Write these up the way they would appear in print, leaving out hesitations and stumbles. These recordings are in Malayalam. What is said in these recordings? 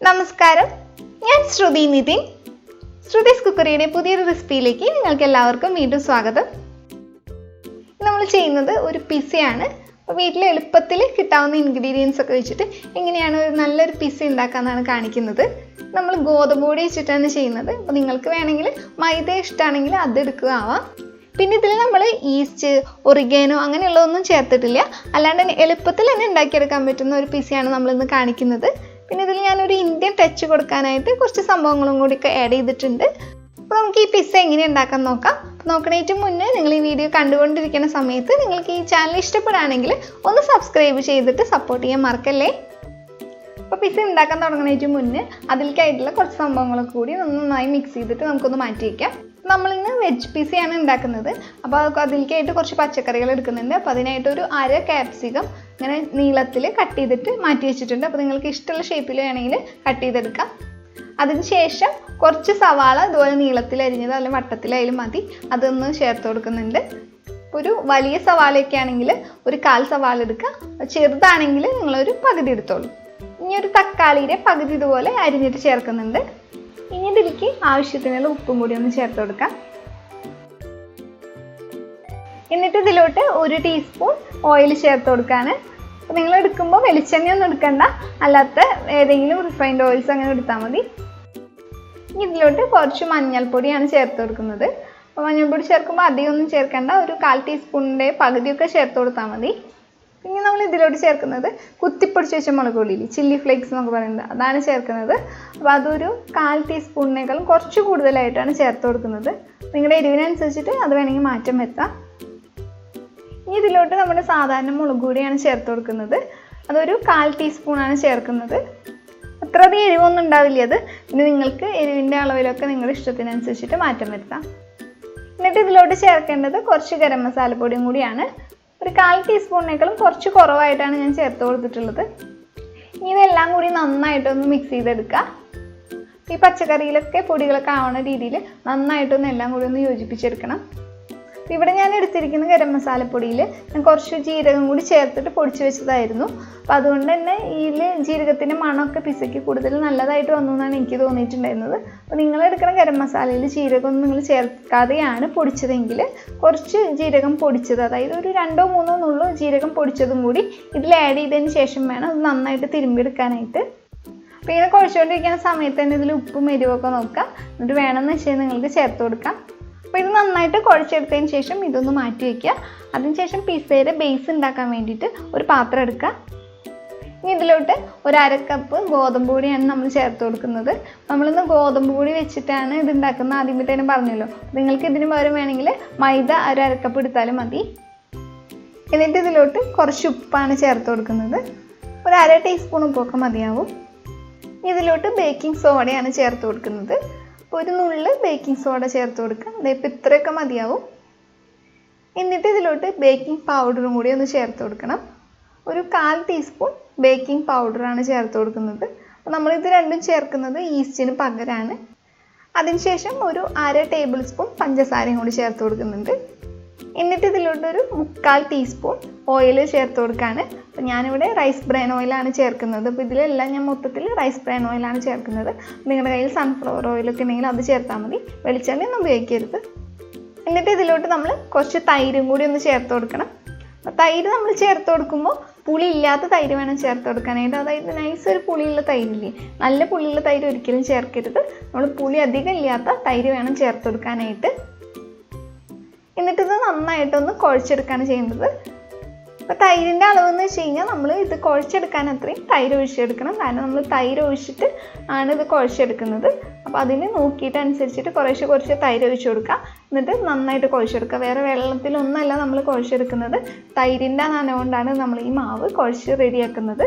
നമസ്കാരം, ഞാൻ ശ്രുതി നിതിൻ. ശ്രുതിസ് കുക്കറിയുടെ പുതിയൊരു റെസിപ്പിയിലേക്ക് നിങ്ങൾക്ക് എല്ലാവർക്കും വീണ്ടും സ്വാഗതം. നമ്മൾ ചെയ്യുന്നത് ഒരു പിസയാണ്. അപ്പോൾ വീട്ടിൽ എളുപ്പത്തിൽ കിട്ടാവുന്ന ഇൻഗ്രീഡിയൻസ് ഒക്കെ വെച്ചിട്ട് എങ്ങനെയാണ് ഒരു നല്ലൊരു പിസ ഉണ്ടാക്കാമെന്നാണ് കാണിക്കുന്നത്. നമ്മൾ ഗോതമ്പ് പൊടി വെച്ചിട്ടാണ് ചെയ്യുന്നത്. അപ്പോൾ നിങ്ങൾക്ക് വേണമെങ്കിൽ മൈദ ഇഷ്ടമാണെങ്കിൽ അത് എടുക്കുക ആവാം. പിന്നെ ഇതിൽ നമ്മൾ ഈസ്റ്റ്, ഒറിഗാനോ അങ്ങനെയുള്ളതൊന്നും ചേർത്തിട്ടില്ല. അല്ലാണ്ട് എളുപ്പത്തിൽ തന്നെ ഉണ്ടാക്കിയെടുക്കാൻ പറ്റുന്ന ഒരു പിസയാണ് നമ്മളിന്ന് കാണിക്കുന്നത്. പിന്നെ ഇതിൽ ഞാനൊരു ഇന്ത്യൻ ടച്ച് കൊടുക്കാനായിട്ട് കുറച്ച് സംഭവങ്ങളും കൂടി ആഡ് ചെയ്തിട്ടുണ്ട്. അപ്പോൾ നമുക്ക് ഈ പിസ്സ എങ്ങനെ ഉണ്ടാക്കാൻ നോക്കാം. നോക്കണേറ്റ് മുന്നേ നിങ്ങൾ ഈ വീഡിയോ കണ്ടുകൊണ്ടിരിക്കുന്ന സമയത്ത് നിങ്ങൾക്ക് ഈ ചാനൽ ഇഷ്ടപ്പെടുകയാണെങ്കിൽ ഒന്ന് സബ്സ്ക്രൈബ് ചെയ്തിട്ട് സപ്പോർട്ട് ചെയ്യാൻ മറക്കല്ലേ. അപ്പോൾ പിസ്സ ഉണ്ടാക്കാൻ തുടങ്ങണേറ്റ് മുന്നേ അതിലേക്കായിട്ടുള്ള കുറച്ച് സംഭവങ്ങളൊക്കെ കൂടി നന്നായി മിക്സ് ചെയ്തിട്ട് നമുക്കൊന്ന് മാറ്റി വയ്ക്കാം. നമ്മളിന്ന് വെജ് പിസയാണ് ഉണ്ടാക്കുന്നത്. അപ്പോൾ അതിലേക്കായിട്ട് കുറച്ച് പച്ചക്കറികൾ എടുക്കുന്നുണ്ട്. അപ്പോൾ അതിനായിട്ട് ഒരു അര ക്യാപ്സിക്കം ഇങ്ങനെ നീളത്തിൽ കട്ട് ചെയ്തിട്ട് മാറ്റി വെച്ചിട്ടുണ്ട്. അപ്പോൾ നിങ്ങൾക്ക് ഇഷ്ടമുള്ള ഷേപ്പിൽ വേണമെങ്കിൽ കട്ട് ചെയ്തെടുക്കാം. അതിനുശേഷം കുറച്ച് സവാള ഇതുപോലെ നീളത്തിൽ അരിഞ്ഞത് അല്ലെങ്കിൽ വട്ടത്തിലായാലും മതി, അതൊന്ന് ചേർത്ത് കൊടുക്കുന്നുണ്ട്. ഒരു വലിയ സവാളയൊക്കെ ആണെങ്കിൽ ഒരു 1/4 സവാള എടുക്കുക, ചെറുതാണെങ്കിൽ നിങ്ങളൊരു പകുതി എടുത്തോളൂ. ഇനി ഒരു തക്കാളിയുടെ പകുതി ഇതുപോലെ അരിഞ്ഞിട്ട് ചേർക്കുന്നുണ്ട്. ഇനി ഇതിലേക്ക് ആവശ്യത്തിനുള്ള ഉപ്പും കൂടി ഒന്ന് ചേർത്ത് കൊടുക്കാം. എന്നിട്ട് ഇതിലോട്ട് 1 ടീസ്പൂൺ ഓയിൽ ചേർത്ത് കൊടുക്കാണ്. അപ്പോൾ നിങ്ങൾ എടുക്കുമ്പോൾ വെളിച്ചെണ്ണയൊന്നും എടുക്കണ്ട, അല്ലാത്ത ഏതെങ്കിലും റിഫൈൻഡ് ഓയിൽസ് അങ്ങനെ എടുത്താൽ മതി. ഇനി ഇതിലോട്ട് കുറച്ച് മഞ്ഞൾപ്പൊടിയാണ് ചേർത്ത് കൊടുക്കുന്നത്. അപ്പോൾ മഞ്ഞൾപ്പൊടി ചേർക്കുമ്പോൾ അധികമൊന്നും ചേർക്കേണ്ട, ഒരു 1/4 ടീസ്പൂണിൻ്റെ പകുതിയൊക്കെ ചേർത്ത് കൊടുത്താൽ മതി. പിന്നെ നമ്മൾ ഇതിലോട്ട് ചേർക്കുന്നത് കുത്തിപ്പൊടിച്ച് വെച്ച മുളക് പൊടിയില്ലേ, ചില്ലി ഫ്ലേക്സ് എന്നൊക്കെ പറയുന്നത്, അതാണ് ചേർക്കുന്നത്. അപ്പോൾ അതൊരു 1/4 ടീസ്പൂണിനേക്കാളും കുറച്ച് കൂടുതലായിട്ടാണ് ചേർത്ത് കൊടുക്കുന്നത്. നിങ്ങളുടെ എരിവിനനുസരിച്ചിട്ട് അത് വേണമെങ്കിൽ മാറ്റം വരുത്താം. ഇനി ഇതിലോട്ട് നമ്മുടെ സാധാരണ മുളക് പൊടിയാണ് ചേർത്ത് കൊടുക്കുന്നത്. അതൊരു 1/4 ടീസ്പൂണാണ് ചേർക്കുന്നത്. അത്ര അധികം എരിവൊന്നും ഉണ്ടാവില്ല അത്. പിന്നെ നിങ്ങൾക്ക് എരിവിൻ്റെ അളവിലൊക്കെ നിങ്ങളുടെ ഇഷ്ടത്തിനനുസരിച്ചിട്ട് മാറ്റം വരുത്താം. എന്നിട്ട് ഇതിലോട്ട് ചേർക്കേണ്ടത് കുറച്ച് ഗരം മസാലപ്പൊടിയും കൂടിയാണ്. ഒരു 1/4 ടീസ്പൂണിനേക്കാളും കുറച്ച് കുറവായിട്ടാണ് ഞാൻ ചേർത്ത് കൊടുത്തിട്ടുള്ളത്. ഇനി ഇതെല്ലാം കൂടി നന്നായിട്ടൊന്ന് മിക്സ് ചെയ്തെടുക്കുക. ഈ പച്ചക്കറിയിലൊക്കെ പൊടികളൊക്കെ ആവുന്ന രീതിയിൽ നന്നായിട്ടൊന്ന് എല്ലാം കൂടി ഒന്ന് യോജിപ്പിച്ചെടുക്കണം. ഇവിടെ ഞാൻ എടുത്തിരിക്കുന്ന ഗരം മസാലപ്പൊടിയിൽ ഞാൻ കുറച്ച് ജീരകം കൂടി ചേർത്തിട്ട് പൊടിച്ച് വെച്ചതായിരുന്നു. അപ്പോൾ അതുകൊണ്ട് തന്നെ ഇതിൽ ജീരകത്തിൻ്റെ മണമൊക്കെ പിസയ്ക്ക് കൂടുതൽ നല്ലതായിട്ട് വന്നു എന്നാണ് എനിക്ക് തോന്നിയിട്ടുണ്ടായിരുന്നത്. അപ്പോൾ നിങ്ങളെടുക്കുന്ന ഗരം മസാലയിൽ ജീരകമൊന്നും നിങ്ങൾ ചേർക്കാതെയാണ് പൊടിച്ചതെങ്കിൽ കുറച്ച് ജീരകം പൊടിച്ചത്, അതായത് ഒരു 2-3 നുള്ളു ജീരകം പൊടിച്ചതും കൂടി ഇതിൽ ആഡ് ചെയ്തതിന് ശേഷം വേണം അത് നന്നായിട്ട് തിരുമ്പിയെടുക്കാനായിട്ട്. അപ്പോൾ ഇങ്ങനെ കുഴച്ചുകൊണ്ടിരിക്കുന്ന സമയത്ത് തന്നെ ഇതിൽ ഉപ്പും എരിവൊക്കെ നോക്കുക. എന്നിട്ട് വേണമെന്ന് വെച്ചാൽ നിങ്ങൾക്ക് ചേർത്ത് കൊടുക്കാം. അപ്പോൾ ഇത് നന്നായിട്ട് കുഴച്ചെടുത്തതിന് ശേഷം ഇതൊന്ന് മാറ്റി വയ്ക്കുക. അതിനുശേഷം പിസ്സയുടെ ബേസ് ഉണ്ടാക്കാൻ വേണ്ടിയിട്ട് ഒരു പാത്രം എടുക്കുക. ഇനി ഇതിലോട്ട് ഒരു 1/2 കപ്പ് ഗോതമ്പ് പൊടിയാണ് നമ്മൾ ചേർത്ത് കൊടുക്കുന്നത്. നമ്മളിന്ന് ഗോതമ്പ് പൊടി വെച്ചിട്ടാണ് ഇത് ഉണ്ടാക്കുന്നത്, ആദ്യമേ തന്നെ പറഞ്ഞല്ലോ. നിങ്ങൾക്ക് ഇതിന് പകരം വേണമെങ്കിൽ മൈദ ഒരു 1/2 കപ്പ് എടുത്താലും മതി. എന്നിട്ട് ഇതിലോട്ട് കുറച്ച് ഉപ്പാണ് ചേർത്ത് കൊടുക്കുന്നത്. ഒരു 1/2 ടീസ്പൂൺ ഉപ്പൊക്കെ മതിയാവും. ഇതിലോട്ട് ബേക്കിംഗ് സോഡയാണ് ചേർത്ത് കൊടുക്കുന്നത്. ഒരു നുള്ള് ബേക്കിംഗ് സോഡ ചേർത്ത് കൊടുക്കാം. അതിപ്പോൾ ഇത്രയൊക്കെ മതിയാവും. എന്നിട്ട് ഇതിലോട്ട് ബേക്കിംഗ് പൗഡറും കൂടി ഒന്ന് ചേർത്ത് കൊടുക്കണം. ഒരു 1/4 ടീസ്പൂൺ ബേക്കിംഗ് പൗഡറാണ് ചേർത്ത് കൊടുക്കുന്നത്. അപ്പോൾ നമ്മളിത് രണ്ടും ചേർക്കുന്നത് ഈസ്റ്റിന് പകരമാണ്. അതിനുശേഷം ഒരു 1/2 ടേബിൾ സ്പൂൺ പഞ്ചസാരയും കൂടി ചേർത്ത് കൊടുക്കുന്നുണ്ട്. എന്നിട്ട് ഇതിലോട്ടൊരു 1/4 ടീസ്പൂൺ ഓയിൽ ചേർത്ത് കൊടുക്കുകയാണ്. അപ്പോൾ ഞാനിവിടെ റൈസ് ബ്രാൻ ഓയിലാണ് ചേർക്കുന്നത്. അപ്പോൾ ഇതിലെല്ലാം ഞാൻ മൊത്തത്തിൽ റൈസ് ബ്രാൻ ഓയിലാണ് ചേർക്കുന്നത്. നിങ്ങളുടെ കയ്യിൽ സൺഫ്ലവർ ഓയിലൊക്കെ ഉണ്ടെങ്കിൽ അത് ചേർത്താൽ മതി, വെളിച്ചെണ്ണയൊന്നും ഉപയോഗിക്കരുത്. എന്നിട്ട് ഇതിലോട്ട് നമ്മൾ കുറച്ച് തൈരും കൂടി ഒന്ന് ചേർത്ത് കൊടുക്കണം. അപ്പോൾ തൈര് നമ്മൾ ചേർത്ത് കൊടുക്കുമ്പോൾ പുളി ഇല്ലാത്ത തൈര് വേണം ചേർത്ത് കൊടുക്കാനായിട്ട്. അതായത് നൈസ് ഒരു പുളിയുള്ള തൈരില്ലേ, നല്ല പുളിയുള്ള തൈര് ഒരിക്കലും ചേർക്കരുത്. നമ്മൾ പുളി അധികം ഇല്ലാത്ത തൈര് വേണം ചേർത്ത് കൊടുക്കാനായിട്ട്. എന്നിട്ടിത് നന്നായിട്ടൊന്ന് കുഴച്ചെടുക്കുകയാണ് ചെയ്യുന്നത്. അപ്പോൾ തൈരിൻ്റെ അളവെന്ന് വെച്ച് കഴിഞ്ഞാൽ നമ്മൾ ഇത് കുഴച്ചെടുക്കാൻ അത്രയും തൈര് ഒഴിച്ചെടുക്കണം. കാരണം നമ്മൾ തൈര് ഒഴിച്ചിട്ട് ആണ് ഇത് കുഴച്ചെടുക്കുന്നത്. അപ്പോൾ അതിന് നോക്കിയിട്ട് അനുസരിച്ചിട്ട് കുറച്ച് തൈര് ഒഴിച്ച് കൊടുക്കുക. എന്നിട്ട് നന്നായിട്ട് കുഴച്ചെടുക്കുക. വേറെ വെള്ളത്തിലൊന്നുമല്ല നമ്മൾ കുഴച്ചെടുക്കുന്നത്, തൈരിൻ്റെ നനവുകൊണ്ടാണ് നമ്മൾ ഈ മാവ് കുഴച്ച് റെഡിയാക്കുന്നത്.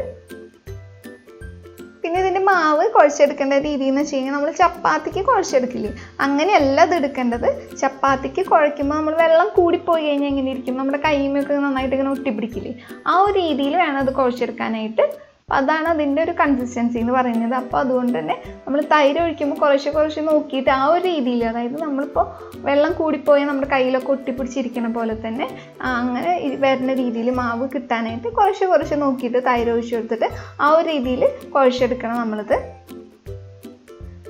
പിന്നെ ഇതിൻ്റെ മാവ് കുഴച്ചെടുക്കേണ്ട രീതി എന്ന് വെച്ച് കഴിഞ്ഞാൽ നമ്മൾ ചപ്പാത്തിക്ക് കുഴച്ചെടുക്കില്ലേ, അങ്ങനെയല്ല ഇത് എടുക്കേണ്ടത്. ചപ്പാത്തിക്ക് കുഴയ്ക്കുമ്പോൾ നമ്മൾ വെള്ളം കൂടിപ്പോയി കഴിഞ്ഞാൽ എങ്ങനെ ഇരിക്കും, നമ്മുടെ കൈമൊക്കെ നന്നായിട്ട് ഇങ്ങനെ ഒട്ടിപ്പിടിക്കില്ലേ, ആ ഒരു രീതിയിൽ വേണം അത് കുഴച്ചെടുക്കാനായിട്ട്. അപ്പോൾ അതാണ് അതിൻ്റെ ഒരു കൺസിസ്റ്റൻസി എന്ന് പറയുന്നത്. അപ്പോൾ അതുകൊണ്ട് തന്നെ നമ്മൾ തൈര് ഒഴിക്കുമ്പോൾ കുറച്ച് നോക്കിയിട്ട് ആ ഒരു രീതിയിൽ, അതായത് നമ്മളിപ്പോൾ വെള്ളം കൂടിപ്പോയാൽ നമ്മുടെ കയ്യിലൊക്കെ ഒട്ടിപ്പിടിച്ചിരിക്കണ പോലെ തന്നെ അങ്ങനെ വരുന്ന രീതിയിൽ മാവ് കിട്ടാനായിട്ട് കുറച്ച് നോക്കിയിട്ട് തൈര് ഒഴിച്ച് കൊടുത്തിട്ട് ആ ഒരു രീതിയിൽ കുഴച്ചെടുക്കണം നമ്മളിത്.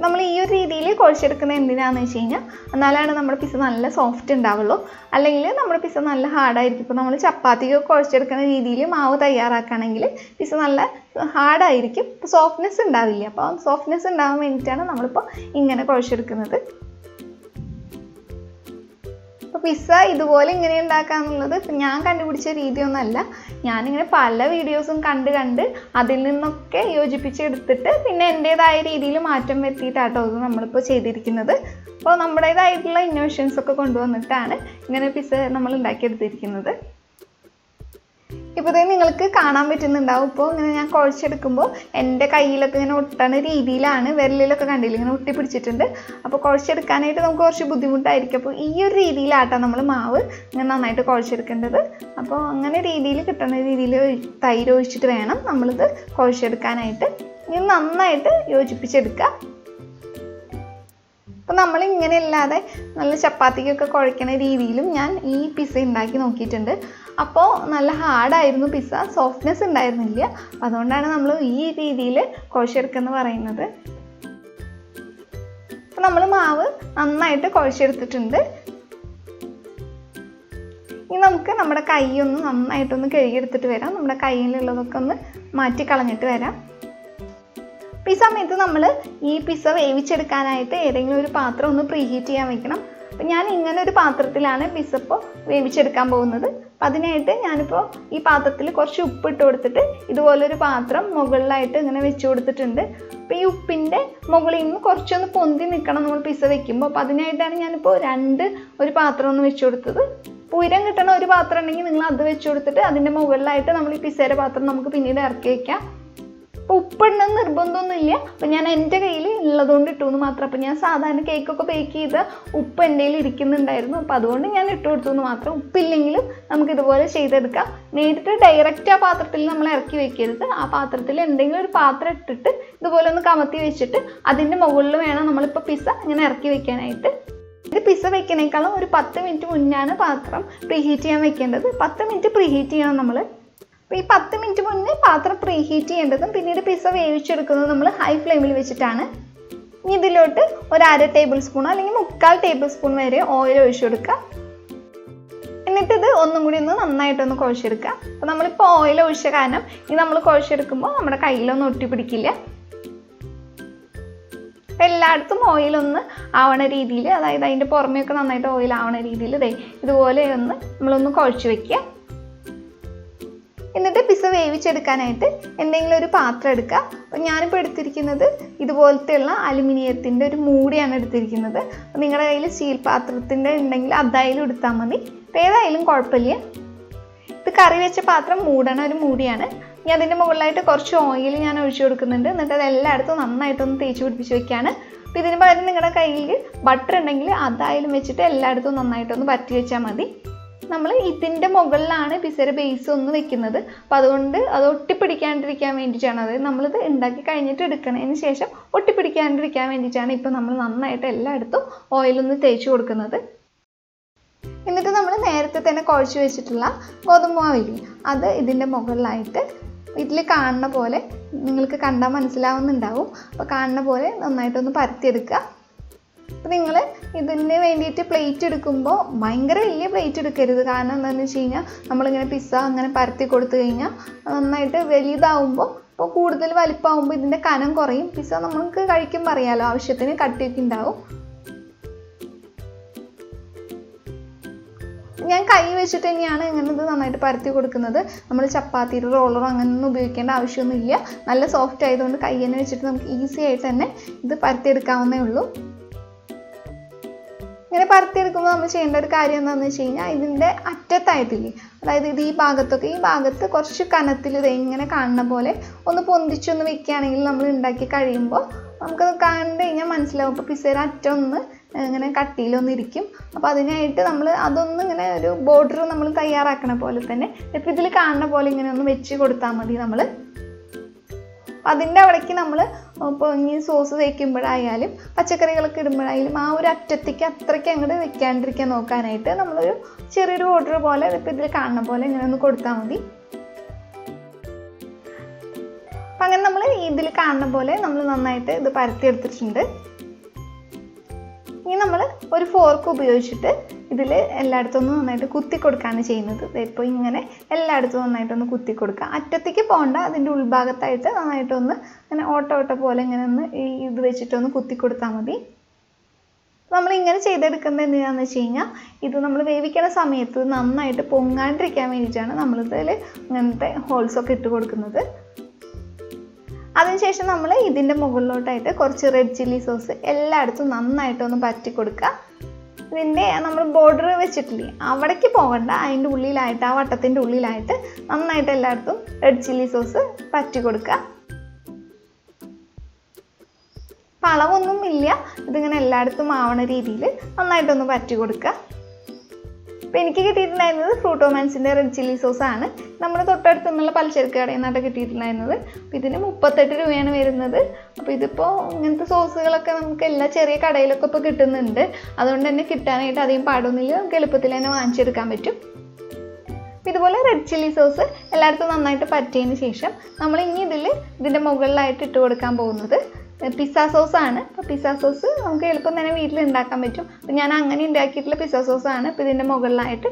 നമ്മൾ ഈ ഒരു രീതിയിൽ കുഴച്ചെടുക്കുന്നത് എന്തിനാണെന്ന് വെച്ച് കഴിഞ്ഞാൽ എന്നാലാണ് നമ്മുടെ പിസ്സ നല്ല സോഫ്റ്റ് ഉണ്ടാവുള്ളൂ. അല്ലെങ്കിൽ നമ്മുടെ പിസ്സ നല്ല ഹാർഡായിരിക്കും. ഇപ്പോൾ നമ്മൾ ചപ്പാത്തിക്ക് കുഴച്ചെടുക്കുന്ന രീതിയിൽ മാവ് തയ്യാറാക്കുകയാണെങ്കിൽ പിസ്സ നല്ല ഹാർഡായിരിക്കും, സോഫ്റ്റ്നെസ് ഉണ്ടാവില്ല. അപ്പോൾ സോഫ്റ്റ്നെസ് ഉണ്ടാകാൻ വേണ്ടിയിട്ടാണ് നമ്മളിപ്പോൾ ഇങ്ങനെ കുഴച്ചെടുക്കുന്നത്. അപ്പോൾ പിസ്സ ഇതുപോലെ ഇങ്ങനെ ഉണ്ടാക്കാന്നുള്ളത് ഇപ്പം ഞാൻ കണ്ടുപിടിച്ച രീതിയൊന്നുമല്ല. ഞാനിങ്ങനെ പല വീഡിയോസും കണ്ട് അതിൽ നിന്നൊക്കെ യോജിപ്പിച്ചെടുത്തിട്ട് പിന്നെ എൻ്റേതായ രീതിയിൽ മാറ്റം വരുത്തിയിട്ടാട്ടോ ഇത് നമ്മളിപ്പോൾ ചെയ്തിരിക്കുന്നത്. അപ്പോൾ നമ്മുടേതായിട്ടുള്ള ഇന്നോവേഷൻസ് ഒക്കെ കൊണ്ടുവന്നിട്ടാണ് ഇങ്ങനെ പിസ്സ നമ്മൾ ഉണ്ടാക്കിയെടുത്തിരിക്കുന്നത്. ഇപ്പോൾ നിങ്ങൾക്ക് കാണാൻ പറ്റുന്നുണ്ടാവും. ഇപ്പോൾ ഇങ്ങനെ ഞാൻ കുഴച്ചെടുക്കുമ്പോൾ എൻ്റെ കയ്യിലൊക്കെ ഇങ്ങനെ ഒട്ടണ രീതിയിലാണ്, വിരലിലൊക്കെ കണ്ടില്ല ഇങ്ങനെ ഒട്ടി പിടിച്ചിട്ടുണ്ട്. അപ്പോൾ കുഴച്ചെടുക്കാനായിട്ട് നമുക്ക് കുറച്ച് ബുദ്ധിമുട്ടായിരിക്കും. അപ്പോൾ ഈ ഒരു രീതിയിലാട്ടോ നമ്മൾ മാവ് ഇങ്ങനെ നന്നായിട്ട് കുഴച്ചെടുക്കേണ്ടത്. അപ്പോൾ അങ്ങനെ രീതിയിൽ കിട്ടുന്ന രീതിയിൽ തൈര് ഒഴിച്ചിട്ട് വേണം നമ്മളിത് കുഴച്ചെടുക്കാനായിട്ട്. ഇത് നന്നായിട്ട് യോജിപ്പിച്ചെടുക്കുക. അപ്പോൾ നമ്മളിങ്ങനെ അല്ലാതെ നല്ല ചപ്പാത്തിക്കൊക്കെ കുഴക്കണ രീതിയിലും ഞാൻ ഈ പിസ്സ ഉണ്ടാക്കി നോക്കിയിട്ടുണ്ട്. അപ്പോൾ നല്ല ഹാർഡായിരുന്നു പിസ്സ, സോഫ്റ്റ്നെസ് ഉണ്ടായിരുന്നില്ല. അതുകൊണ്ടാണ് നമ്മൾ ഈ രീതിയിൽ കുഴച്ചെടുക്കുകയെന്ന് പറയുന്നത്. അപ്പോൾ നമ്മൾ മാവ് നന്നായിട്ട് കുഴച്ചെടുത്തിട്ടുണ്ട്. ഇനി നമുക്ക് നമ്മുടെ കൈ ഒന്ന് നന്നായിട്ടൊന്ന് കഴുകിയെടുത്തിട്ട് വരാം. നമ്മുടെ കയ്യിലുള്ളതൊക്കെ ഒന്ന് മാറ്റി കളഞ്ഞിട്ട് വരാം. അപ്പോൾ ഈ സമയത്ത് നമ്മൾ ഈ പിസ്സ വേവിച്ചെടുക്കാനായിട്ട് ഏതെങ്കിലും ഒരു പാത്രം ഒന്ന് പ്രീഹീറ്റ് ചെയ്യാൻ വെക്കണം. അപ്പോൾ ഞാൻ ഇങ്ങനെ ഒരു പാത്രത്തിലാണ് പിസ്സ ഇപ്പോൾ വേവിച്ചെടുക്കാൻ പോകുന്നത്. അപ്പോൾ അതിനായിട്ട് ഞാനിപ്പോൾ ഈ പാത്രത്തിൽ കുറച്ച് ഉപ്പ് ഇട്ട് കൊടുത്തിട്ട് ഇതുപോലൊരു പാത്രം മുകളിലായിട്ട് ഇങ്ങനെ വെച്ച് കൊടുത്തിട്ടുണ്ട്. അപ്പോൾ ഈ ഉപ്പിൻ്റെ മുകളിൽ നിന്ന് കുറച്ചൊന്ന് പൊന്തി നിൽക്കണം നമ്മൾ പിസ്സ വെക്കുമ്പോൾ. അപ്പോൾ അതിനായിട്ടാണ് ഞാനിപ്പോൾ ഒരു പാത്രം ഒന്ന് വെച്ച് കൊടുത്തത്. ഉയരം കിട്ടണ ഒരു പാത്രം ഉണ്ടെങ്കിൽ നിങ്ങൾ അത് വെച്ച് കൊടുത്തിട്ട് അതിൻ്റെ മുകളിലായിട്ട് നമ്മൾ ഈ പിസ്സയുടെ പാത്രം നമുക്ക് പിന്നീട് ഇറക്കി വയ്ക്കാം. അപ്പോൾ ഉപ്പിടണമെന്ന് നിർബന്ധമൊന്നുമില്ല. അപ്പോൾ ഞാൻ എൻ്റെ കയ്യിൽ ഉള്ളതുകൊണ്ട് ഇട്ടു എന്ന് മാത്രം. അപ്പോൾ ഞാൻ സാധാരണ കേക്കൊക്കെ ബേക്ക് ചെയ്ത് ഉപ്പ് എൻ്റെ കയ്യിൽ ഇരിക്കുന്നുണ്ടായിരുന്നു. അപ്പോൾ അതുകൊണ്ട് ഞാൻ ഇട്ട് കൊടുത്തു എന്ന് മാത്രം. ഉപ്പില്ലെങ്കിലും നമുക്കിതുപോലെ ചെയ്തെടുക്കാം. നേരിട്ട് ഡയറക്റ്റ് ആ പാത്രത്തിൽ നമ്മൾ ഇറക്കി വെക്കരുത്. ആ പാത്രത്തിൽ എന്തെങ്കിലും ഒരു പാത്രം ഇട്ടിട്ട് ഇതുപോലെ ഒന്ന് കമത്തി വെച്ചിട്ട് അതിൻ്റെ മുകളിൽ വേണം നമ്മളിപ്പോൾ പിസ്സ ഇങ്ങനെ ഇറക്കി വെക്കാനായിട്ട്. ഇത് പിസ്സ വെക്കണേക്കാളും ഒരു 10 മിനിറ്റ് മുന്നാണ് പാത്രം പ്രീഹീറ്റ് ചെയ്യാൻ വെക്കേണ്ടത്. 10 മിനിറ്റ് പ്രീഹീറ്റ് ചെയ്യണം നമ്മൾ. അപ്പോൾ ഈ 10 മിനിറ്റ് മുന്നേ പാത്രം പ്രീഹീറ്റ് ചെയ്യേണ്ടതും പിന്നീട് പിസ്സ വേവിച്ചെടുക്കുന്നത് നമ്മൾ ഹൈ ഫ്ലെയിമിൽ വെച്ചിട്ടാണ്. ഇനി ഇതിലോട്ട് ഒരു 1/2 ടേബിൾ സ്പൂൺ അല്ലെങ്കിൽ 3/4 ടേബിൾ സ്പൂൺ വരെ ഓയിൽ ഒഴിച്ചു കൊടുക്കുക. എന്നിട്ടിത് ഒന്നും കൂടി ഒന്ന് നന്നായിട്ടൊന്ന് കുഴച്ചെടുക്കുക. അപ്പോൾ നമ്മളിപ്പോൾ ഓയിൽ ഒഴിച്ച കാരണം ഇത് നമ്മൾ കുഴച്ചെടുക്കുമ്പോൾ നമ്മുടെ കയ്യിലൊന്നും ഒട്ടിപ്പിടിക്കില്ല. അപ്പോൾ എല്ലായിടത്തും ഓയിലൊന്ന് ആവണ രീതിയിൽ, അതായത് അതിൻ്റെ പുറമെയൊക്കെ നന്നായിട്ട് ഓയിൽ ആവണ രീതിയിൽ ഇതുപോലെ ഒന്ന് നമ്മളൊന്ന് കുഴച്ച് വയ്ക്കുക. എന്നിട്ട് പിസ്സ വേവിച്ചെടുക്കാനായിട്ട് എന്തെങ്കിലും ഒരു പാത്രം എടുക്കുക. അപ്പോൾ ഞാനിപ്പോൾ എടുത്തിരിക്കുന്നത് ഇതുപോലത്തെയുള്ള അലുമിനിയത്തിൻ്റെ ഒരു മൂടിയാണ് എടുത്തിരിക്കുന്നത്. അപ്പോൾ നിങ്ങളുടെ കയ്യിൽ സ്റ്റീൽ പാത്രത്തിൻ്റെ ഉണ്ടെങ്കിൽ അതായാലും എടുത്താൽ മതി. അപ്പോൾ ഏതായാലും കുഴപ്പമില്ല. ഇത് കറി വെച്ച പാത്രം മൂടണ ഒരു മൂടിയാണ്. ഇനി അതിൻ്റെ മുകളിലായിട്ട് കുറച്ച് ഓയിൽ ഞാൻ ഒഴിച്ചു കൊടുക്കുന്നുണ്ട്. എന്നിട്ട് അത് എല്ലായിടത്തും നന്നായിട്ടൊന്ന് തേച്ച് പിടിപ്പിച്ച് വയ്ക്കുകയാണ്. അപ്പോൾ ഇതിന് പകരം നിങ്ങളുടെ കയ്യിൽ ബട്ടർ ഉണ്ടെങ്കിൽ അതായാലും വെച്ചിട്ട് എല്ലായിടത്തും നന്നായിട്ടൊന്ന് പറ്റി വെച്ചാൽ മതി. നമ്മൾ ഇതിൻ്റെ മുകളിലാണ് പിസ്സയുടെ ബേസ് ഒന്ന് വെക്കുന്നത്. അപ്പോൾ അതുകൊണ്ട് അത് ഒട്ടിപ്പിടിക്കാണ്ടിരിക്കാൻ വേണ്ടിയിട്ടാണ്, അതായത് നമ്മളിത് ഉണ്ടാക്കി കഴിഞ്ഞിട്ട് എടുക്കുന്നതിന് ശേഷം ഒട്ടിപ്പിടിക്കാണ്ടിരിക്കാൻ വേണ്ടിയിട്ടാണ് ഇപ്പോൾ നമ്മൾ നന്നായിട്ട് എല്ലായിടത്തും ഓയിലൊന്ന് തേച്ച് കൊടുക്കുന്നത്. എന്നിട്ട് നമ്മൾ നേരത്തെ തന്നെ കുഴച്ച് വെച്ചിട്ടുള്ള ഗോതമ്പ് മാവില്ലേ, അത് ഇതിൻ്റെ മുകളിലായിട്ട് ഇതിൽ കാണുന്ന പോലെ, നിങ്ങൾക്ക് കണ്ടാൽ മനസ്സിലാവുന്നുണ്ടാവും, അപ്പോൾ കാണുന്ന പോലെ നന്നായിട്ടൊന്ന് പരത്തിയെടുക്കുക. അപ്പോൾ നിങ്ങൾ ഇതിന് വേണ്ടിയിട്ട് പ്ലേറ്റ് എടുക്കുമ്പോൾ ഭയങ്കര വലിയ പ്ലേറ്റ് എടുക്കരുത്. കാരണം എന്താണെന്ന് വെച്ച് കഴിഞ്ഞാൽ നമ്മളിങ്ങനെ പിസ്സ അങ്ങനെ പരത്തി കൊടുത്തു കഴിഞ്ഞാൽ നന്നായിട്ട് വലുതാവുമ്പോൾ, അപ്പോൾ കൂടുതൽ വലിപ്പമാകുമ്പോൾ ഇതിൻ്റെ കനം കുറയും. പിസ്സ നമുക്ക് കഴിക്കുമ്പോൾ അറിയാമല്ലോ ആവശ്യത്തിന് കട്ടിയൊക്കെ ഉണ്ടാവും. ഞാൻ കൈ വെച്ചിട്ട് തന്നെയാണ് ഇങ്ങനെ ഇത് നന്നായിട്ട് പരത്തി കൊടുക്കുന്നത്. നമ്മൾ ചപ്പാത്തിയുടെ റോളറോ അങ്ങനെയൊന്നും ഉപയോഗിക്കേണ്ട ആവശ്യമൊന്നുമില്ല. നല്ല സോഫ്റ്റ് ആയതുകൊണ്ട് കൈ തന്നെ വെച്ചിട്ട് നമുക്ക് ഈസി ആയിട്ട് തന്നെ ഇത് പരത്തിയെടുക്കാവുന്നേ ഉള്ളൂ. ഇങ്ങനെ പരത്തിയെടുക്കുമ്പോൾ നമ്മൾ ചെയ്യേണ്ട ഒരു കാര്യം എന്താണെന്ന് വെച്ച് കഴിഞ്ഞാൽ ഇതിൻ്റെ അറ്റത്തായിട്ടില്ലേ, അതായത് ഇത് ഈ ഭാഗത്ത് കുറച്ച് കനത്തിൽ ഇത് ഇങ്ങനെ കാണുന്ന പോലെ ഒന്ന് പൊന്തിച്ചൊന്ന് വെക്കുകയാണെങ്കിൽ നമ്മൾ ഉണ്ടാക്കി കഴിയുമ്പോൾ നമുക്കത് കണ്ടു കഴിഞ്ഞാൽ മനസ്സിലാവും. ഇപ്പോൾ പിസ്സയുടെ അറ്റം ഒന്ന് ഇങ്ങനെ കട്ടിയിലൊന്നിരിക്കും. അപ്പോൾ അതിനായിട്ട് നമ്മൾ അതൊന്ന് ഇങ്ങനെ ഒരു ബോർഡർ നമ്മൾ തയ്യാറാക്കണ പോലെ തന്നെ ഇപ്പോൾ ഇതിൽ കാണുന്ന പോലെ ഇങ്ങനെ ഒന്ന് വെച്ച് കൊടുത്താൽ മതി നമ്മൾ. അതിൻ്റെ അവിടേക്ക് നമ്മൾ ഇപ്പോൾ ഇനി സോസ് തേക്കുമ്പോഴായാലും പച്ചക്കറികളൊക്കെ ഇടുമ്പോഴായാലും ആ ഒരു അറ്റത്തേക്ക് അത്രയ്ക്ക് അങ്ങോട്ട് വെക്കാണ്ടിരിക്കാൻ നോക്കാനായിട്ട് നമ്മളൊരു ചെറിയൊരു ബോർഡർ പോലെ ഇപ്പോൾ ഇതിൽ കാണുന്ന പോലെ ഇങ്ങനെ ഒന്ന് കൊടുത്താൽ മതി. അപ്പം അങ്ങനെ നമ്മൾ ഇതിൽ കാണുന്ന പോലെ നമ്മൾ നന്നായിട്ട് ഇത് പരത്തിയെടുത്തിട്ടുണ്ട്. ഇനി നമ്മൾ ഒരു ഫോർക്ക് ഉപയോഗിച്ചിട്ട് ഇതിൽ എല്ലായിടത്തും നന്നായിട്ട് കുത്തി കൊടുക്കുകയാണ് ചെയ്യുന്നത്. ഇപ്പോൾ ഇങ്ങനെ എല്ലായിടത്തും നന്നായിട്ടൊന്ന് കുത്തി കൊടുക്കുക. അറ്റത്തേക്ക് പോകണ്ട, അതിൻ്റെ ഉൾഭാഗത്തായിട്ട് നന്നായിട്ടൊന്ന് ഇങ്ങനെ ഓട്ട പോലെ ഇങ്ങനെ ഒന്ന് ഇത് വെച്ചിട്ടൊന്ന് കുത്തി കൊടുത്താൽ മതി. നമ്മൾ ഇങ്ങനെ ചെയ്തെടുക്കുന്നത് എന്തിനാണെന്ന് വെച്ച് കഴിഞ്ഞാൽ ഇത് നമ്മൾ വേവിക്കുന്ന സമയത്ത് നന്നായിട്ട് പൊങ്ങാണ്ടിരിക്കാൻ വേണ്ടിയിട്ടാണ് നമ്മളിതിൽ ഇങ്ങനത്തെ ഹോൾസൊക്കെ ഇട്ട് കൊടുക്കുന്നത്. അതിനുശേഷം നമ്മൾ ഇതിൻ്റെ മുകളിലോട്ടായിട്ട് കുറച്ച് റെഡ് ചില്ലി സോസ് എല്ലായിടത്തും നന്നായിട്ടൊന്ന് പറ്റി കൊടുക്കുക. ഇതിൻ്റെ നമ്മൾ ബോർഡർ വെച്ചിട്ടില്ലേ അവിടേക്ക് പോകണ്ട, അതിൻ്റെ ഉള്ളിലായിട്ട് ആ വട്ടത്തിൻ്റെ ഉള്ളിലായിട്ട് നന്നായിട്ട് എല്ലായിടത്തും റെഡ് ചില്ലി സോസ് പറ്റി കൊടുക്കുക. അളവൊന്നും ഇല്ല, ഇതിങ്ങനെ എല്ലായിടത്തും ആവണ രീതിയിൽ നന്നായിട്ടൊന്ന് പറ്റി കൊടുക്കുക. അപ്പോൾ എനിക്ക് കിട്ടിയിട്ടുണ്ടായിരുന്നത് ഫ്രൂട്ട് ഒമാൻസിൻ്റെ റെഡ് ചില്ലി സോസാണ്. നമ്മൾ തൊട്ടടുത്ത് നിന്നുള്ള പലചരക്ക് കടയിൽ നിന്നാണ് കിട്ടിയിട്ടുണ്ടായിരുന്നത്. അപ്പോൾ ഇതിന് 38 രൂപയാണ് വരുന്നത്. അപ്പോൾ ഇതിപ്പോൾ ഇങ്ങനത്തെ സോസുകളൊക്കെ നമുക്ക് എല്ലാ ചെറിയ കടയിലൊക്കെ ഇപ്പോൾ കിട്ടുന്നുണ്ട്. അതുകൊണ്ട് തന്നെ കിട്ടാനായിട്ട് അധികം പാടൊന്നുമില്ല, നമുക്ക് എളുപ്പത്തിൽ തന്നെ വാങ്ങിച്ചെടുക്കാൻ പറ്റും. ഇതുപോലെ റെഡ് ചില്ലി സോസ് എല്ലായിടത്തും നന്നായിട്ട് പറ്റിയതിന് ശേഷം നമ്മൾ ഇനി ഇതിൻ്റെ മുകളിലായിട്ട് ഇട്ട് കൊടുക്കാൻ പോകുന്നത് പിസ്സ സോസാണ്. അപ്പോൾ പിസ്സ സോസ് നമുക്ക് എളുപ്പം തന്നെ വീട്ടിൽ ഉണ്ടാക്കാൻ പറ്റും. അപ്പോൾ ഞാൻ അങ്ങനെ ഉണ്ടാക്കിയിട്ടുള്ള പിസ്സ സോസാണ് ഇപ്പോൾ ഇതിൻ്റെ മുകളിലായിട്ട്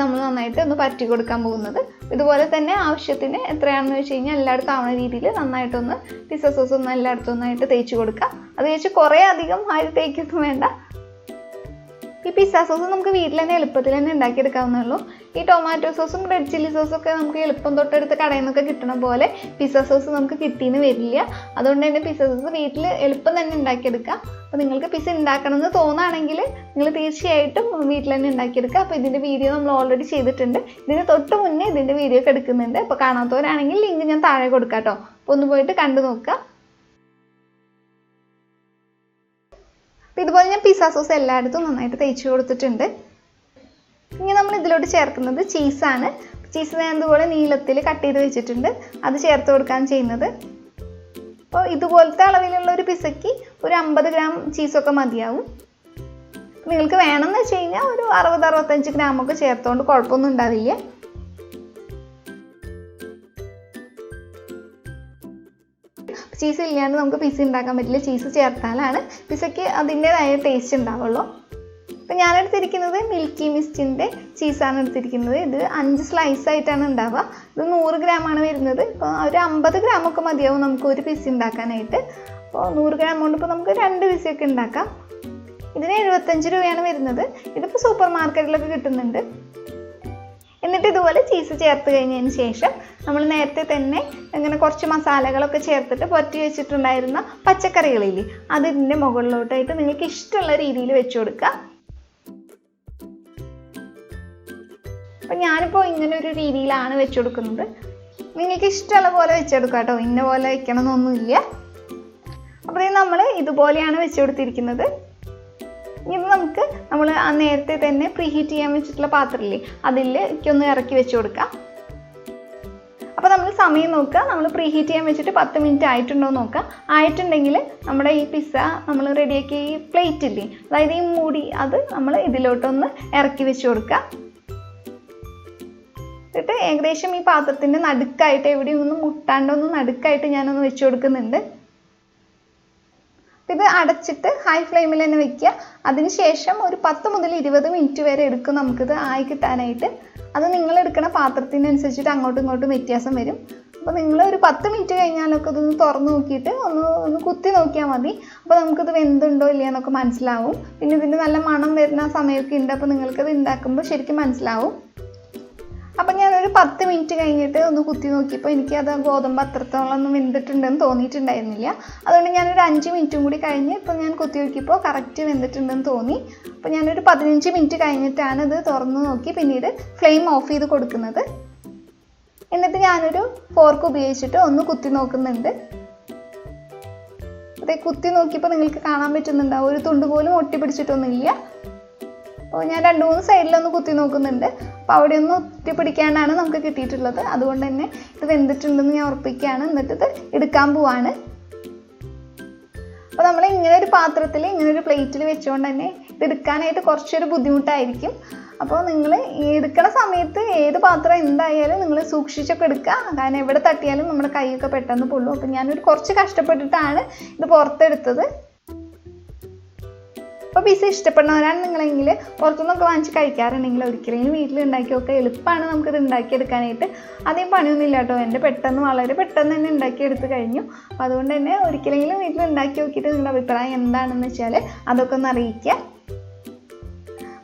നമ്മൾ നന്നായിട്ട് ഒന്ന് പറ്റി കൊടുക്കാൻ പോകുന്നത്. ഇതുപോലെ തന്നെ ആവശ്യത്തിന് എത്രയാണെന്ന് വെച്ച് കഴിഞ്ഞാൽ എല്ലായിടത്തും ആവുന്ന രീതിയിൽ നന്നായിട്ടൊന്ന് പിസ്സ സോസ് ഒന്ന് എല്ലായിടത്തും ഒന്നായിട്ട് തേച്ച് കൊടുക്കുക. അത് വെച്ച് കുറേ അധികം തേക്കൊന്നും വേണ്ട. ഈ പിസ്സ സോസ് നമുക്ക് വീട്ടിൽ തന്നെ എളുപ്പത്തിൽ തന്നെ ഉണ്ടാക്കിയെടുക്കാവുന്നേ. ഈ ടൊമാറ്റോ സോസും റെഡ് ചില്ലി സോസും ഒക്കെ നമുക്ക് എളുപ്പം തൊട്ടടുത്ത് കടയിൽ നിന്നൊക്കെ കിട്ടണ പോലെ പിസ്സ സോസ് നമുക്ക് കിട്ടിയെന്ന് വരില്ല. അതുകൊണ്ട് തന്നെ പിസ്സ സോസ് വീട്ടിൽ എളുപ്പം തന്നെ ഉണ്ടാക്കിയെടുക്കാം. അപ്പോൾ നിങ്ങൾക്ക് പിസ്സ ഉണ്ടാക്കണമെന്ന് തോന്നുകയാണെങ്കിൽ നിങ്ങൾ തീർച്ചയായിട്ടും വീട്ടിൽ തന്നെ ഉണ്ടാക്കിയെടുക്കുക. അപ്പോൾ ഇതിൻ്റെ വീഡിയോ നമ്മൾ ഓൾറെഡി ചെയ്തിട്ടുണ്ട്. ഇതിന് തൊട്ട് മുന്നേ ഇതിൻ്റെ വീഡിയോ ഒക്കെ എടുക്കുന്നുണ്ട്. അപ്പോൾ കാണാത്തവരാണെങ്കിൽ ലിങ്ക് ഞാൻ താഴെ കൊടുക്കാം കേട്ടോ. അപ്പോൾ ഒന്ന് പോയിട്ട് കണ്ടു നോക്കുക. ഇതുപോലെ ഞാൻ പിസ്സ സോസ് എല്ലായിടത്തും നന്നായിട്ട് തേച്ച് കൊടുത്തിട്ടുണ്ട്. ഇനി നമ്മൾ ഇതിലോട്ട് ചേർക്കുന്നത് ചീസാണ്. ചീസ് ഞാൻ ഇതുപോലെ നീളത്തിൽ കട്ട് ചെയ്ത് വെച്ചിട്ടുണ്ട്, അത് ചേർത്ത് കൊടുക്കാൻ ചെയ്യുന്നത്. അപ്പോൾ ഇതുപോലത്തെ അളവിലുള്ള ഒരു പിസ്സയ്ക്ക് ഒരു 50 ഗ്രാം ചീസൊക്കെ മതിയാവും. നിങ്ങൾക്ക് വേണമെന്ന് വെച്ച് കഴിഞ്ഞാൽ ഒരു 60-65 ഗ്രാമൊക്കെ ചേർത്തുകൊണ്ട് കുഴപ്പമൊന്നും ഉണ്ടാവില്ല. ചീസ് ഇല്ലാണ്ട് നമുക്ക് പിസ്സ ഉണ്ടാക്കാൻ പറ്റില്ല. ചീസ് ചേർത്താലാണ് പിസ്സയ്ക്ക് അതിൻ്റേതായ ടേസ്റ്റ് ഉണ്ടാവുള്ളൂ. അപ്പോൾ ഞാൻ എടുത്തിരിക്കുന്നത് മിൽക്കി മിസ്റ്റിൻ്റെ ചീസാണ് എടുത്തിരിക്കുന്നത്. ഇത് 5 സ്ലൈസ് ആയിട്ടാണ് ഉണ്ടാവുക. ഇത് 100 ഗ്രാമാണ് വരുന്നത്. ഇപ്പോൾ ഒരു 50 ഗ്രാമൊക്കെ മതിയാവും നമുക്ക് ഒരു പിസ്സ ഉണ്ടാക്കാനായിട്ട്. അപ്പോൾ 100 ഗ്രാം കൊണ്ട് ഇപ്പോൾ നമുക്ക് 2 പിസ്സയൊക്കെ ഉണ്ടാക്കാം. ഇതിന് 75 രൂപയാണ് വരുന്നത്. ഇതിപ്പോൾ സൂപ്പർ മാർക്കറ്റിലൊക്കെ കിട്ടുന്നുണ്ട്. എന്നിട്ട് ഇതുപോലെ ചീസ് ചേർത്ത് കഴിഞ്ഞതിന് ശേഷം നമ്മൾ നേരത്തെ തന്നെ ഇങ്ങനെ കുറച്ച് മസാലകളൊക്കെ ചേർത്തിട്ട് പൊറ്റി വെച്ചിട്ടുണ്ടായിരുന്ന പച്ചക്കറികളില്ലേ അത് ഇതിൻ്റെ മുകളിലോട്ടായിട്ട് നിങ്ങൾക്ക് ഇഷ്ടമുള്ള രീതിയിൽ വെച്ച് കൊടുക്കുക. അപ്പം ഞാനിപ്പോൾ ഇങ്ങനെ ഒരു രീതിയിലാണ് വെച്ച് കൊടുക്കുന്നത്. നിങ്ങൾക്ക് ഇഷ്ടമുള്ള പോലെ വെച്ചെടുക്കാം കേട്ടോ, ഇന്ന പോലെ വെക്കണമെന്നൊന്നുമില്ല. അപ്പോൾ നമ്മൾ ഇതുപോലെയാണ് വെച്ച് കൊടുത്തിരിക്കുന്നത്. ഇത് നമുക്ക് നമ്മൾ ആ നേരത്തെ തന്നെ പ്രീഹീറ്റ് ചെയ്യാൻ വെച്ചിട്ടുള്ള പാത്രമില്ലേ അതിലേക്കൊന്ന് ഇറക്കി വെച്ച് കൊടുക്കാം. അപ്പോൾ നമ്മൾ സമയം നോക്കുക, നമ്മൾ പ്രീഹീറ്റ് ചെയ്യാൻ വെച്ചിട്ട് 10 മിനിറ്റ് ആയിട്ടുണ്ടോ നോക്കുക. ആയിട്ടുണ്ടെങ്കിൽ നമ്മുടെ ഈ പിസ്സ നമ്മൾ റെഡിയാക്കിയ ഈ പ്ലേറ്റ് ഇല്ലേ, അതായത് ഈ മൂടി, അത് നമ്മൾ ഇതിലോട്ടൊന്ന് ഇറക്കി വെച്ച് കൊടുക്കുക. എന്നിട്ട് ഏകദേശം ഈ പാത്രത്തിൻ്റെ നടുക്കായിട്ട് എവിടെയും ഒന്നും മുട്ടാണ്ടൊന്ന് നടുക്കായിട്ട് ഞാനൊന്ന് വെച്ച് കൊടുക്കുന്നുണ്ട്. ഇത് അടച്ചിട്ട് ഹൈ ഫ്ലെയിമിൽ തന്നെ വെക്കുക. അതിനുശേഷം ഒരു 10 മുതൽ 20 മിനിറ്റ് വരെ എടുക്കും നമുക്കിത് ആയി കിട്ടാനായിട്ട്. അത് നിങ്ങൾ എടുക്കുന്ന പാത്രത്തിനനുസരിച്ചിട്ട് അങ്ങോട്ടും ഇങ്ങോട്ടും വ്യത്യാസം വരും. അപ്പോൾ നിങ്ങൾ ഒരു 10 മിനിറ്റ് കഴിഞ്ഞാലൊക്കെ ഇതൊന്ന് തുറന്ന് നോക്കിയിട്ട് ഒന്ന് കുത്തി നോക്കിയാൽ മതി. അപ്പോൾ നമുക്കിത് വെന്തുണ്ടോ ഇല്ല എന്നൊക്കെ മനസ്സിലാവും. പിന്നെ ഇതിൻ്റെ നല്ല മണം വരുന്ന സമയമൊക്കെ ഉണ്ട്. അപ്പോൾ നിങ്ങൾക്കത് ഉണ്ടാക്കുമ്പോൾ ശരിക്കും മനസ്സിലാവും. അപ്പം ഞാനൊരു 10 മിനിറ്റ് കഴിഞ്ഞിട്ട് ഒന്ന് കുത്തി നോക്കിയപ്പോൾ എനിക്കത് ഗോതമ്പ് അത്രത്തോളം ഒന്നും വെന്തിട്ടുണ്ടെന്ന് തോന്നിയിട്ടുണ്ടായിരുന്നില്ല. അതുകൊണ്ട് ഞാനൊരു 5 മിനിറ്റും കൂടി കഴിഞ്ഞ് ഇപ്പോൾ ഞാൻ കുത്തി നോക്കിയപ്പോൾ കറക്റ്റ് വെന്തിട്ടുണ്ടെന്ന് തോന്നി. അപ്പോൾ ഞാനൊരു 15 മിനിറ്റ് കഴിഞ്ഞിട്ടാണ് ഇത് തുറന്ന് നോക്കി പിന്നീട് ഫ്ലെയിം ഓഫ് ചെയ്ത് കൊടുക്കുന്നത്. എന്നിട്ട് ഞാനൊരു ഫോർക്ക് ഉപയോഗിച്ചിട്ട് ഒന്ന് കുത്തി നോക്കുന്നുണ്ട്. അതേ കുത്തി നോക്കിയപ്പോൾ നിങ്ങൾക്ക് കാണാൻ പറ്റുന്നുണ്ടാവും, ഒരു തുണ്ട് പോലും ഒട്ടി പിടിച്ചിട്ടൊന്നുമില്ല. അപ്പോൾ ഞാൻ 2-3 സൈഡിലൊന്ന് കുത്തി നോക്കുന്നുണ്ട്. അപ്പോൾ അവിടെ ഒന്നും ഒട്ടി പിടിക്കാണ്ടാണ് നമുക്ക് കിട്ടിയിട്ടുള്ളത്. അതുകൊണ്ട് തന്നെ ഇത് വെന്തിട്ടുണ്ടെന്ന് ഞാൻ ഉറപ്പിക്കുകയാണ്. എന്നിട്ട് ഇത് എടുക്കാൻ പോവാണ്. അപ്പോൾ നമ്മൾ ഇങ്ങനെ ഒരു പാത്രത്തിൽ ഇങ്ങനെ ഒരു പ്ലേറ്റിൽ വെച്ചുകൊണ്ട് തന്നെ ഇത് എടുക്കാനായിട്ട് കുറച്ചൊരു ബുദ്ധിമുട്ടായിരിക്കും. അപ്പോൾ നിങ്ങൾ എടുക്കുന്ന സമയത്ത് ഏത് പാത്രം എന്തായാലും നിങ്ങൾ സൂക്ഷിച്ചൊക്കെ എടുക്കുക. കാരണം എവിടെ തട്ടിയാലും നമ്മുടെ കൈയൊക്കെ പെട്ടെന്ന് പൊള്ളും. അപ്പോൾ ഞാനൊരു കുറച്ച് കഷ്ടപ്പെട്ടിട്ടാണ് ഇത് പുറത്തെടുത്തത്. അപ്പോൾ പിസ്സ ഇഷ്ടപ്പെടുന്നവരാണ് നിങ്ങളെങ്കിൽ പുറത്തുനിന്നൊക്കെ വാങ്ങിച്ച് കഴിക്കാറുണ്ടെങ്കിൽ ഒരിക്കലെങ്കിലും വീട്ടിൽ ഉണ്ടാക്കി നോക്കുക. എളുപ്പമാണ് നമുക്കിത് ഉണ്ടാക്കിയെടുക്കാനായിട്ട്. അധികം പണിയൊന്നുമില്ല കേട്ടോ. എൻ്റെ വളരെ പെട്ടെന്ന് തന്നെ ഉണ്ടാക്കിയെടുത്ത് കഴിഞ്ഞു. അപ്പോൾ അതുകൊണ്ട് തന്നെ ഒരിക്കലെങ്കിലും വീട്ടിൽ ഉണ്ടാക്കി നോക്കിയിട്ട് നിങ്ങളുടെ അഭിപ്രായം എന്താണെന്ന് വെച്ചാൽ അതൊക്കെ ഒന്ന് അറിയിക്കുക.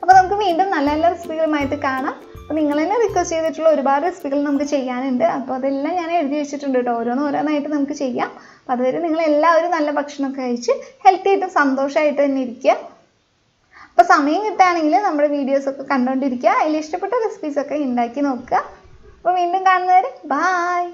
അപ്പോൾ നമുക്ക് വീണ്ടും നല്ല നല്ല റെസിപ്പികളുമായിട്ട് കാണാം. അപ്പോൾ നിങ്ങൾ തന്നെ റിക്വസ്റ്റ് ചെയ്തിട്ടുള്ള ഒരുപാട് റെസിപ്പികൾ നമുക്ക് ചെയ്യാനുണ്ട്. അപ്പോൾ അതെല്ലാം ഞാൻ എഴുതി വെച്ചിട്ടുണ്ട് കേട്ടോ. ഓരോന്നായിട്ട് നമുക്ക് ചെയ്യാം. അപ്പോൾ അതുവരെ നിങ്ങളെല്ലാവരും നല്ല ഭക്ഷണമൊക്കെ കഴിച്ച് ഹെൽത്തി ആയിട്ടും സന്തോഷമായിട്ട് തന്നെ ഇരിക്കുക. അപ്പോൾ സമയം കിട്ടുകയാണെങ്കിൽ നമ്മുടെ വീഡിയോസൊക്കെ കണ്ടുകൊണ്ടിരിക്കുക. അതിൽ ഇഷ്ടപ്പെട്ട റെസിപ്പീസൊക്കെ ഉണ്ടാക്കി നോക്കുക. അപ്പോൾ വീണ്ടും കാണുന്നവരെ ബായ്.